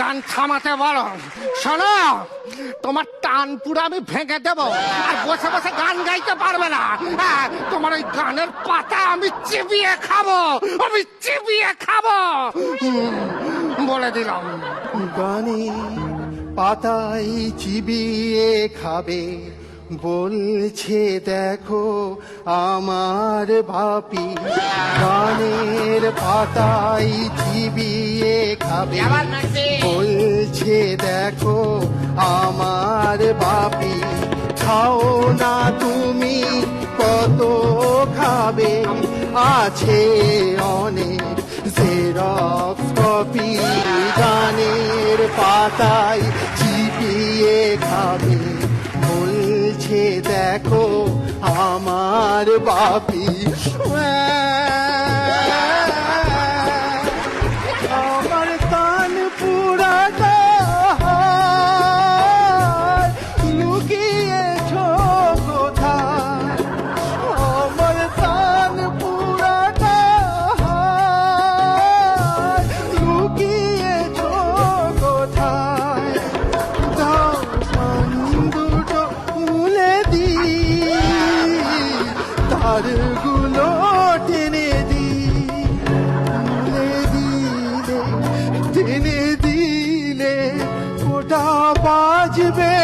গান থামাতে বলো। শোনো, তোমার টান পুরো আমি ভেঙে দেবো, আর বসে বসে গান গাইতে পারবে না। তোমার ওই গানের পাতা আমি চিবিয়ে খাবো, আমি চিবিয়ে খাবো, বলে দিলাম। গানে পাতায় চিবিয়ে খাবে বলছে, দেখো আমার বাপি। গানের পাতায় চিবিয়ে খাবে বলছে, দেখো আমার বাপি। খাও না তুমি কত খাবে, আছে অনেক জেরক্স কপি। গানের পাতায় চিবিয়ে খাবে বলছে, দেখো আমার বাপি। আমার কান পুরাটা লুকিয়েছ কোথায়? আমার কান পুরাটা লুকিয়েছ কোথায়? দাও কান দুটো খুলে দি, তারগুলো টেনে দি। খুলে দিলে, টেনে দিলে ওটা বাজবে